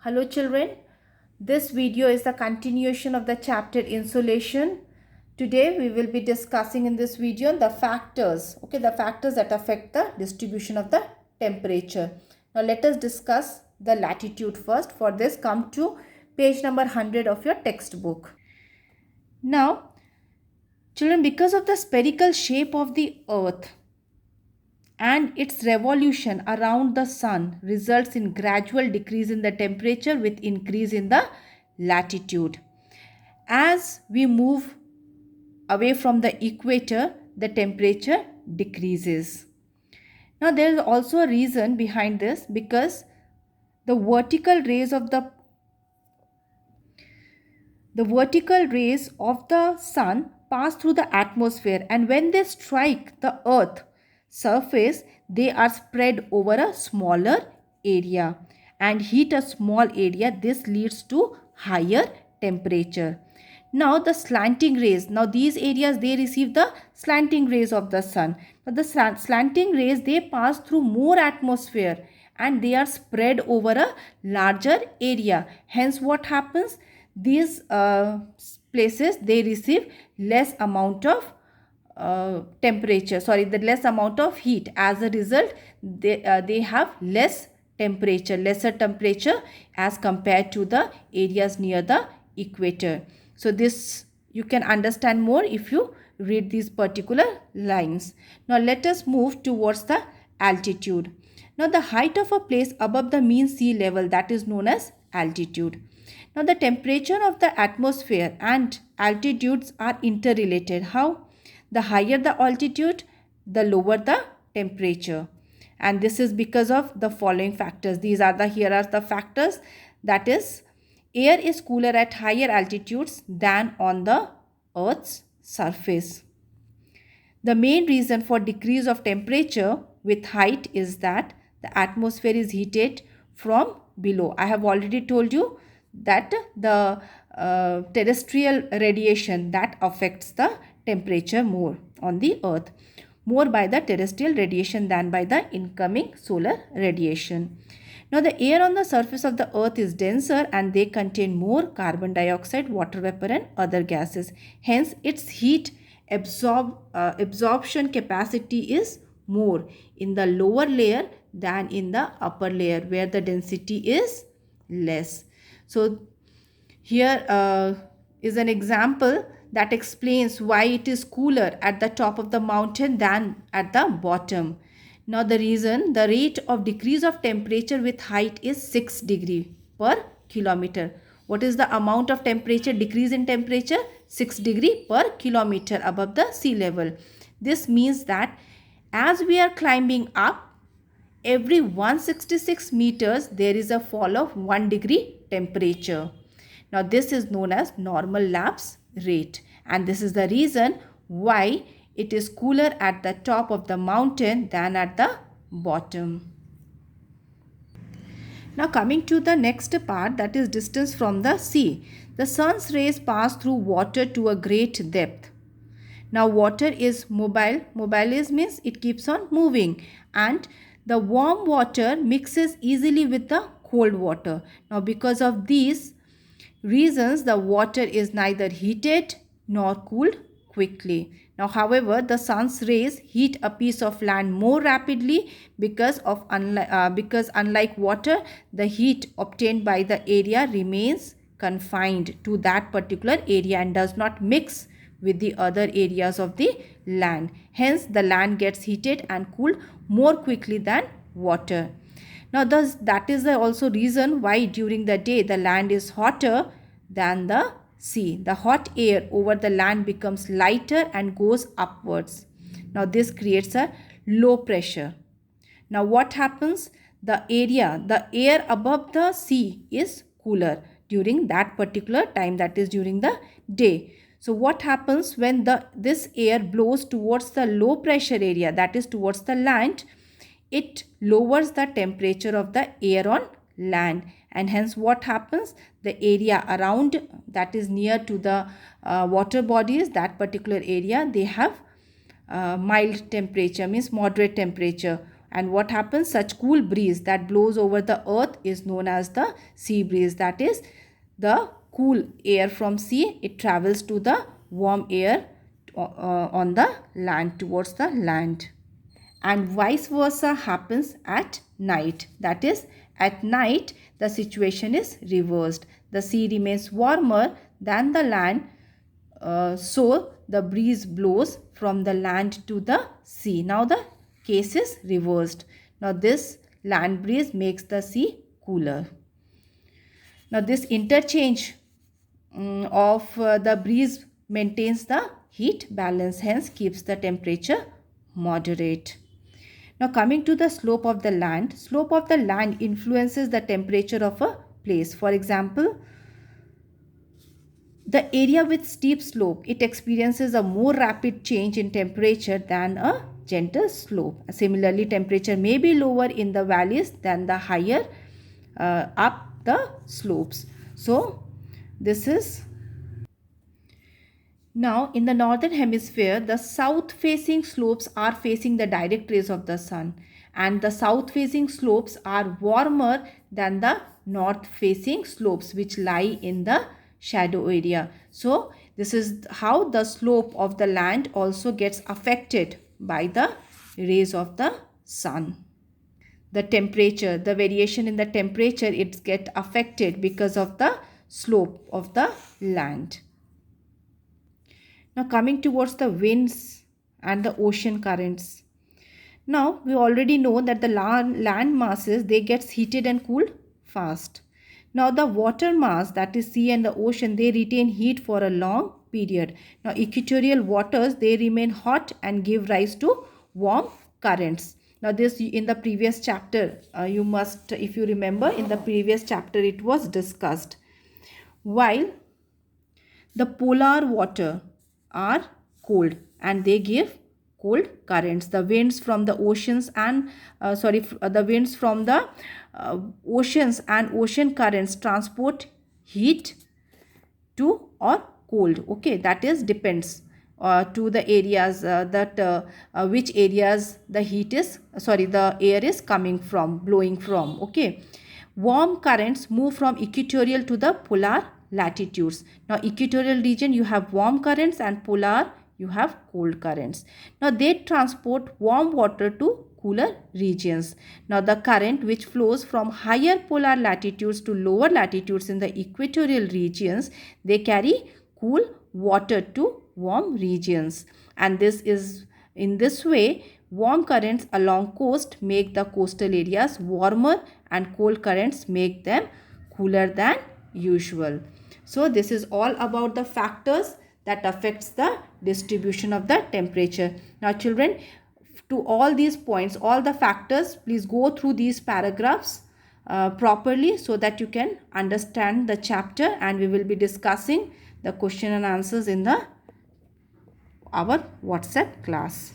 Hello children, this video is the continuation of the chapter insulation. Today we will be discussing in this video the factors, the factors that affect the distribution of the temperature. Now let us discuss the latitude first. For this, come to page number 100 of your textbook. Now children, because of the spherical shape of the earth and its revolution around the sun results in gradual decrease in the temperature with increase in the latitude. As we move away from the equator, the temperature decreases. Now there is also a reason behind this, because the vertical rays of the sun pass through the atmosphere, and when they strike the earth surface, they are spread over a smaller area and heat a small area. This leads to higher temperature. Now the slanting rays, now these areas, they receive the slanting rays of the sun, but the slanting rays, they pass through more atmosphere and they are spread over a larger area. Hence what happens, these places, they receive less amount of the less amount of heat. As a result, they have lesser temperature as compared to the areas near the equator. So this you can understand more if you read these particular lines. Now let us move towards the altitude. Now the height of a place above the mean sea level, that is known as altitude. Now the temperature of the atmosphere and altitudes are interrelated. How? The higher the altitude, the lower the temperature. And this is because of the following factors. Here are the factors. That is, air is cooler at higher altitudes than on the Earth's surface. The main reason for decrease of temperature with height is that the atmosphere is heated from below. I have already told you that the terrestrial radiation, that affects the temperature more on the earth, more by the terrestrial radiation than by the incoming solar radiation. Now the air on the surface of the earth is denser and they contain more carbon dioxide, water vapor and other gases. Hence its heat absorption capacity is more in the lower layer than in the upper layer where the density is less. So here is an example that explains why it is cooler at the top of the mountain than at the bottom. Now the reason, the rate of decrease of temperature with height is 6 degree per kilometer. What is the amount of temperature decrease in temperature? 6 degree per kilometer above the sea level. This means that as we are climbing up, every 166 meters there is a fall of 1 degree temperature. Now this is known as normal lapse rate, and this is the reason why it is cooler at the top of the mountain than at the bottom. Now coming to the next part, that is distance from the sea. The sun's rays pass through water to a great depth. Now water is mobile. Mobile means it keeps on moving, and the warm water mixes easily with the cold water. Now because of these reasons, the water is neither heated nor cooled quickly. Now however, the sun's rays heat a piece of land more rapidly because unlike water, the heat obtained by the area remains confined to that particular area and does not mix with the other areas of the land. Hence the land gets heated and cooled more quickly than water. Now that is also reason why during the day the land is hotter than the sea. The hot air over the land becomes lighter and goes upwards. Now this creates a low pressure. Now what happens? The air above the sea is cooler during that particular time, that is during the day. So what happens when this air blows towards the low pressure area, that is towards the land? It lowers the temperature of the air on land, and hence what happens? The area around, that is near to the water bodies, that particular area, they have mild temperature, means moderate temperature, And what happens? Such cool breeze that blows over the earth is known as the sea breeze. That is the cool air from sea. It travels to the warm air on the land, towards the land. And vice versa happens at night. That is, at night the situation is reversed. The sea remains warmer than the land, so the breeze blows from the land to the sea. Now the case is reversed. Now this land breeze makes the sea cooler. Now this interchange of the breeze maintains the heat balance, hence keeps the temperature moderate. Now coming to the slope of the land. Slope of the land influences the temperature of a place. For example, the area with steep slope, it experiences a more rapid change in temperature than a gentle slope. Similarly, temperature may be lower in the valleys than the higher up the slopes. So this is. Now in the northern hemisphere, the south facing slopes are facing the direct rays of the sun, and the south facing slopes are warmer than the north facing slopes which lie in the shadow area. So this is how the slope of the land also gets affected by the rays of the sun. The temperature, the variation in the temperature, it gets affected because of the slope of the land. Now coming towards the winds and the ocean currents. Now we already know that the land masses, they gets heated and cooled fast. Now the water mass, that is sea and the ocean, they retain heat for a long period. Now equatorial waters, they remain hot and give rise to warm currents. Now this in the previous chapter, you must, if you remember, in the previous chapter it was discussed. While the polar water are cold and they give cold currents. The winds from the oceans and the winds from the oceans and ocean currents transport heat to or cold. Okay, that is depends to the areas which areas the heat is the air is coming from, blowing from. Okay, warm currents move from equatorial to the polar latitudes. Now equatorial region, you have warm currents, and polar you have cold currents. Now they transport warm water to cooler regions. Now the current which flows from higher polar latitudes to lower latitudes in the equatorial regions, they carry cool water to warm regions, and this is in this way warm currents along coast make the coastal areas warmer and cold currents make them cooler than usual. So this is all about the factors that affects the distribution of the temperature. Now children, to all these points, all the factors, please go through these paragraphs properly so that you can understand the chapter, and we will be discussing the question and answers in our WhatsApp class.